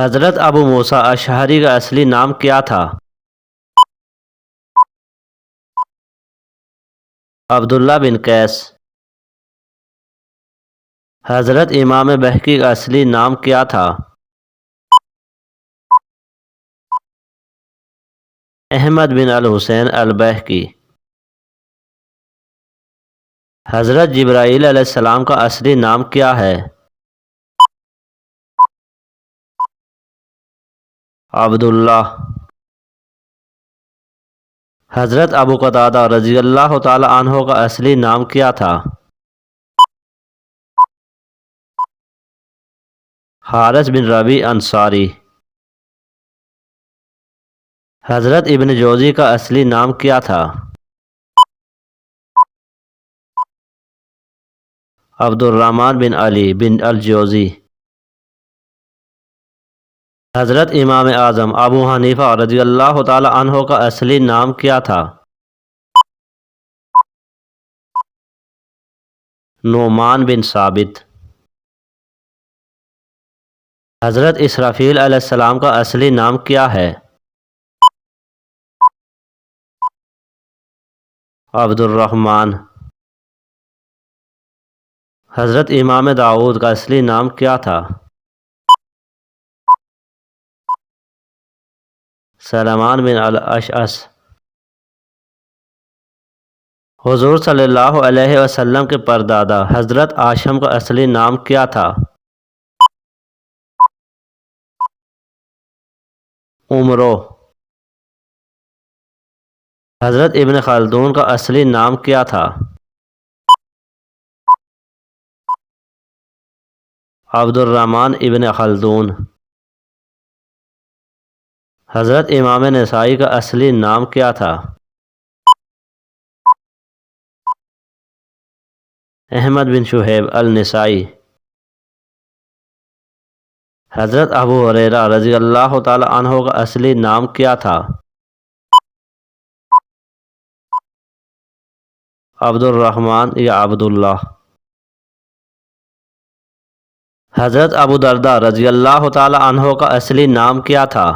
حضرت ابو موسیٰ اشعری کا اصلی نام کیا تھا؟ عبداللہ بن قیس۔ حضرت امام بہقی کا اصلی نام کیا تھا؟ احمد بن الحسین البہقی۔ حضرت جبرائیل علیہ السلام کا اصلی نام کیا ہے؟ عبداللہ۔ حضرت ابو قتادہ رضی اللہ تعالی عنہ کا اصلی نام کیا تھا؟ حارث بن ربیع انصاری۔ حضرت ابن جوزی کا اصلی نام کیا تھا؟ عبد الرحمن بن علی بن الجوزی۔ حضرت امام اعظم ابو حنیفہ رضی اللہ تعالی عنہ کا اصلی نام کیا تھا؟ نعمان بن ثابت۔ حضرت اسرافیل علیہ السلام کا اصلی نام کیا ہے؟ عبد الرحمن۔ حضرت امام داؤد کا اصلی نام کیا تھا؟ سلیمان بن الاشعث۔ حضور صلی اللہ علیہ وسلم کے پردادا حضرت ہاشم کا اصلی نام کیا تھا؟ عمرو۔ حضرت ابن خلدون کا اصلی نام کیا تھا؟ عبد الرحمن ابن خلدون۔ حضرت امام نسائی کا اصلی نام کیا تھا؟ احمد بن شہیب النسائی۔ حضرت ابو ہریرہ رضی اللہ تعالی عنہ کا اصلی نام کیا تھا؟ عبد الرحمن یا عبداللہ۔ حضرت ابو درداء رضی اللہ تعالی عنہ کا اصلی نام کیا تھا؟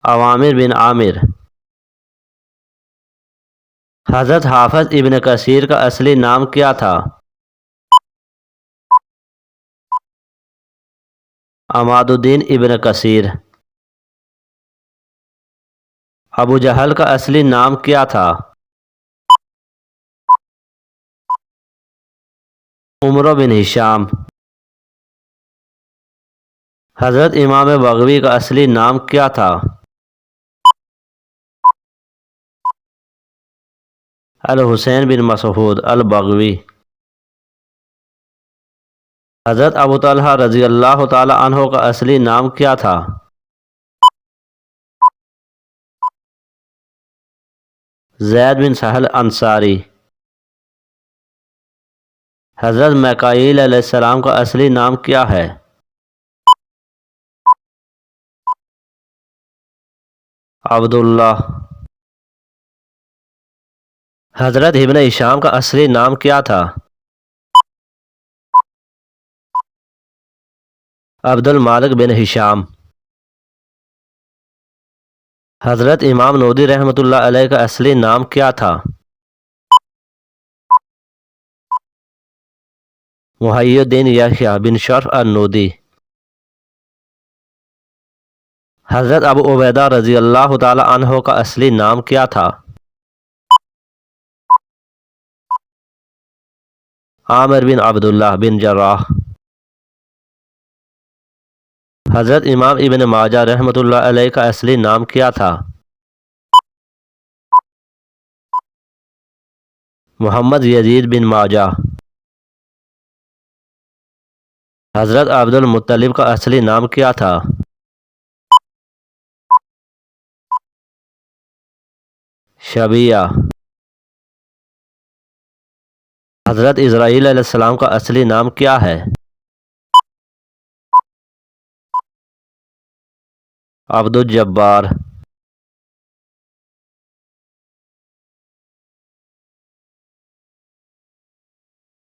عوامر بن عامر۔ حضرت حافظ ابن کثیر کا اصلی نام کیا تھا؟ عماد الدین ابن کثیر۔ ابو جہل کا اصلی نام کیا تھا؟ عمرو بن ہشام۔ حضرت امام بغوی کا اصلی نام کیا تھا؟ الحسین بن مسعود البغوی۔ حضرت ابو طلحہ رضی اللہ تعالی عنہ کا اصلی نام کیا تھا؟ زید بن سہل انصاری۔ حضرت میکائیل علیہ السلام کا اصلی نام کیا ہے؟ عبداللہ۔ حضرت ابن ہشام کا اصلی نام کیا تھا؟ عبد المالک بن ہشام۔ حضرت امام نودی رحمۃ اللہ علیہ کا اصلی نام کیا تھا؟ محی الدین یحییٰ بن شرف النودی۔ حضرت ابو عبیدہ رضی اللہ تعالی عنہ کا اصلی نام کیا تھا؟ عامر بن عبداللہ بن جراح۔ حضرت امام ابن ماجہ رحمۃ اللہ علیہ کا اصلی نام کیا تھا؟ محمد یزید بن ماجہ۔ حضرت عبد المطلب کا اصلی نام کیا تھا؟ شبیہ۔ حضرت اسرائیل علیہ السلام کا اصلی نام کیا ہے؟ عبد الجبار۔